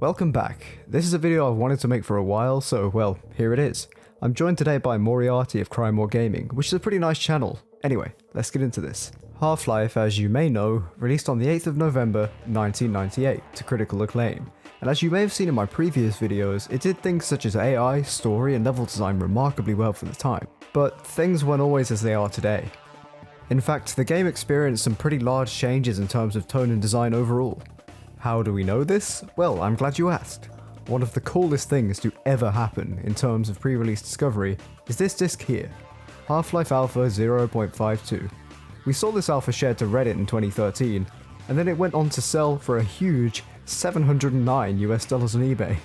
Welcome back. This is a video I've wanted to make for a while, so well, here it is. I'm joined today by Moriarty of Crymor Gaming, which is a pretty nice channel. Anyway, let's get into this. Half-Life, as you may know, released on the 8th of November 1998 to critical acclaim. And as you may have seen in my previous videos, it did things such as AI, story, and level design remarkably well for the time. But things weren't always as they are today. In fact, the game experienced some pretty large changes in terms of tone and design overall. How do we know this? Well, I'm glad you asked. One of the coolest things to ever happen in terms of pre-release discovery is this disc here, Half-Life Alpha 0.52. We saw this alpha shared to Reddit in 2013, and then it went on to sell for a huge $709 US on eBay.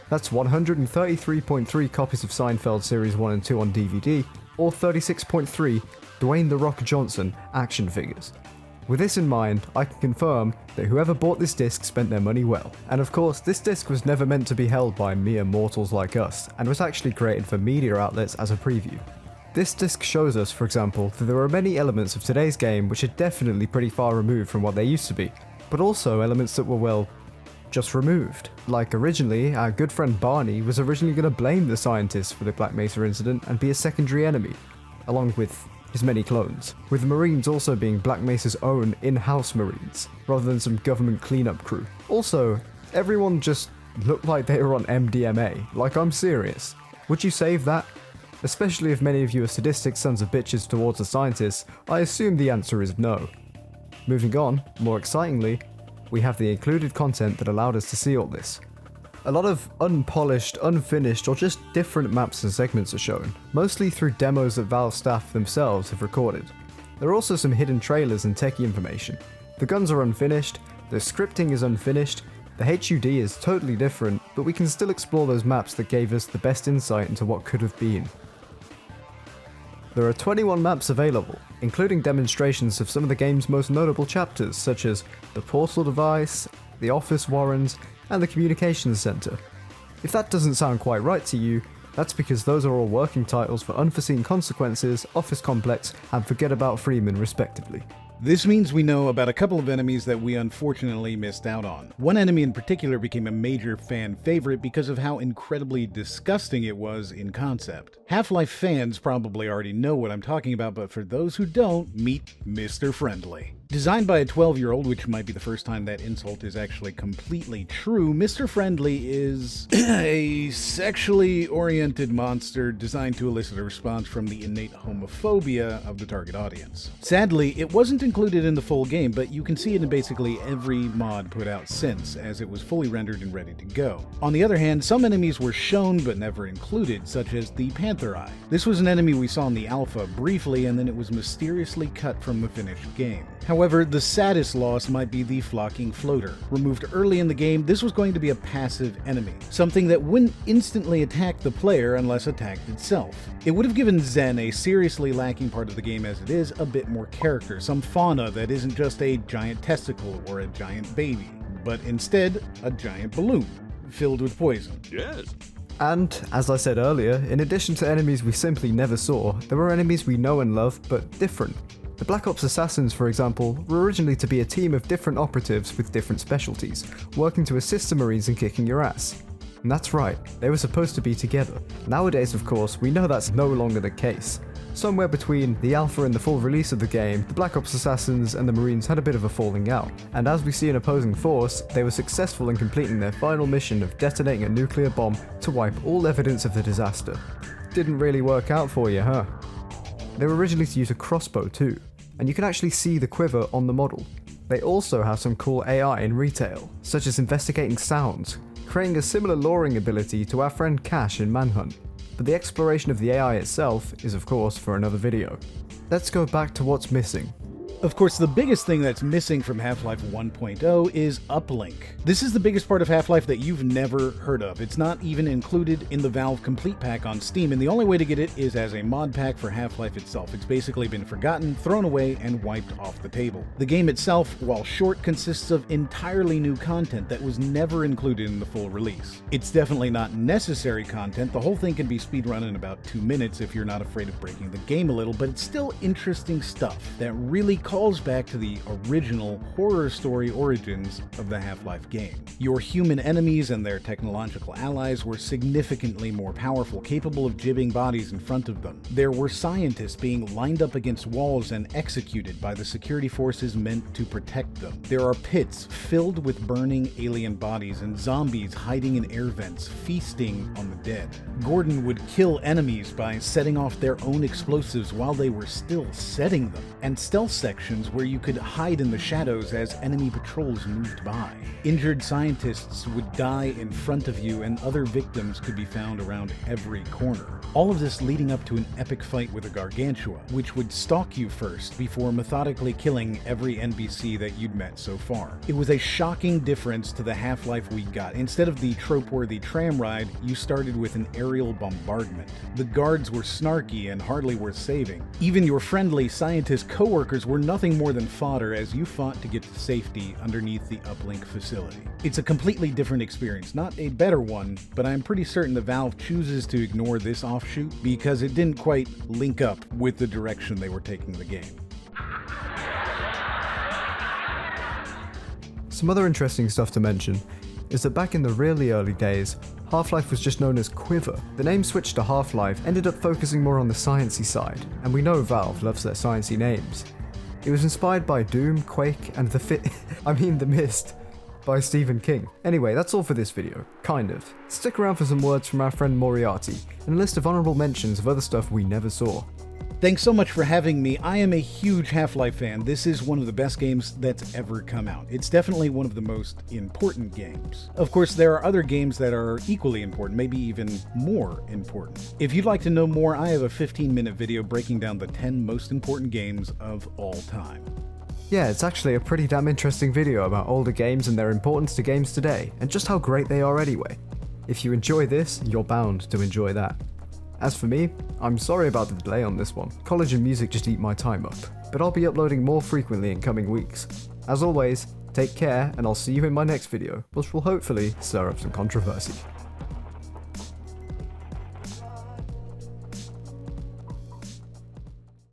That's 133.3 copies of Seinfeld Series 1 and 2 on DVD, or 36.3 Dwayne "The Rock" Johnson action figures. With this in mind, I can confirm that whoever bought this disc spent their money well. And of course, this disc was never meant to be held by mere mortals like us, and was actually created for media outlets as a preview. This disc shows us, for example, that there are many elements of today's game which are definitely pretty far removed from what they used to be, but also elements that were, well, just removed. Like originally, our good friend Barney was originally going to blame the scientists for the Black Mesa incident and be a secondary enemy, along with his many clones, with the Marines also being Black Mesa's own in-house Marines, rather than some government cleanup crew. Also, everyone just looked like they were on MDMA, like I'm serious. Would you save that? Especially if many of you are sadistic sons of bitches towards the scientists, I assume the answer is no. Moving on, more excitingly, we have the included content that allowed us to see all this. A lot of unpolished, unfinished, or just different maps and segments are shown, mostly through demos that Valve staff themselves have recorded. There are also some hidden trailers and techie information. The guns are unfinished, the scripting is unfinished, the HUD is totally different, but we can still explore those maps that gave us the best insight into what could have been. There are 21 maps available, including demonstrations of some of the game's most notable chapters, such as the Portal Device, the Office Warrens, and the Communications Center. If that doesn't sound quite right to you, that's because those are all working titles for Unforeseen Consequences, Office Complex, and Forget About Freeman respectively. This means we know about a couple of enemies that we unfortunately missed out on. One enemy in particular became a major fan favorite because of how incredibly disgusting it was in concept. Half-Life fans probably already know what I'm talking about, but for those who don't, meet Mr. Friendly. Designed by a 12-year-old, which might be the first time that insult is actually completely true, Mr. Friendly is a sexually oriented monster designed to elicit a response from the innate homophobia of the target audience. Sadly, it wasn't included in the full game, but you can see it in basically every mod put out since, as it was fully rendered and ready to go. On the other hand, some enemies were shown but never included, such as the Panther Eye. This was an enemy we saw in the alpha briefly, and then it was mysteriously cut from the finished game. However, the saddest loss might be the Flocking Floater. Removed early in the game, this was going to be a passive enemy, something that wouldn't instantly attack the player unless attacked itself. It would have given Zen, a seriously lacking part of the game as it is, a bit more character, some fauna that isn't just a giant testicle or a giant baby, but instead a giant balloon filled with poison. Yes. And, as I said earlier, in addition to enemies we simply never saw, there were enemies we know and love, but different. The Black Ops Assassins, for example, were originally to be a team of different operatives with different specialties, working to assist the Marines in kicking your ass. And that's right, they were supposed to be together. Nowadays, of course, we know that's no longer the case. Somewhere between the alpha and the full release of the game, the Black Ops Assassins and the Marines had a bit of a falling out, and as we see in Opposing Force, they were successful in completing their final mission of detonating a nuclear bomb to wipe all evidence of the disaster. Didn't really work out for you, huh? They were originally to use a crossbow too, and you can actually see the quiver on the model. They also have some cool AI in retail, such as investigating sounds, creating a similar luring ability to our friend Cash in Manhunt. But the exploration of the AI itself is of course for another video. Let's go back to what's missing. Of course, the biggest thing that's missing from Half-Life 1.0 is uplink. This is the biggest part of Half-Life that you've never heard of. It's not even included in the Valve Complete Pack on Steam, and the only way to get it is as a mod pack for Half-Life itself. It's basically been forgotten, thrown away, and wiped off the table. The game itself, while short, consists of entirely new content that was never included in the full release. It's definitely not necessary content. The whole thing can be speedrun in about 2 minutes if you're not afraid of breaking the game a little, but it's still interesting stuff that really calls back to the original horror story origins of the Half-Life game. Your human enemies and their technological allies were significantly more powerful, capable of jibbing bodies in front of them. There were scientists being lined up against walls and executed by the security forces meant to protect them. There are pits filled with burning alien bodies and zombies hiding in air vents, feasting on the dead. Gordon would kill enemies by setting off their own explosives while they were still setting them, and stealth sections where you could hide in the shadows as enemy patrols moved by. Injured scientists would die in front of you, and other victims could be found around every corner. All of this leading up to an epic fight with a Gargantua, which would stalk you first before methodically killing every NPC that you'd met so far. It was a shocking difference to the Half-Life we got. Instead of the trope-worthy tram ride, you started with an aerial bombardment. The guards were snarky and hardly worth saving. Even your friendly scientist co-workers were nothing more than fodder as you fought to get to safety underneath the uplink facility. It's a completely different experience, not a better one, but I'm pretty certain that Valve chooses to ignore this offshoot because it didn't quite link up with the direction they were taking the game. Some other interesting stuff to mention is that back in the really early days, Half-Life was just known as Quiver. The name switch to Half-Life ended up focusing more on the sciencey side, and we know Valve loves their sciencey names. It was inspired by Doom, Quake, and The Mist by Stephen King. Anyway, that's all for this video. Kind of. Stick around for some words from our friend Moriarty, and a list of honorable mentions of other stuff we never saw. Thanks so much for having me. I am a huge Half-Life fan. This is one of the best games that's ever come out. It's definitely one of the most important games. Of course, there are other games that are equally important, maybe even more important. If you'd like to know more, I have a 15-minute video breaking down the 10 most important games of all time. Yeah, it's actually a pretty damn interesting video about older games and their importance to games today, and just how great they are anyway. If you enjoy this, you're bound to enjoy that. As for me, I'm sorry about the delay on this one. College and music just eat my time up, but I'll be uploading more frequently in coming weeks. As always, take care, and I'll see you in my next video, which will hopefully stir up some controversy.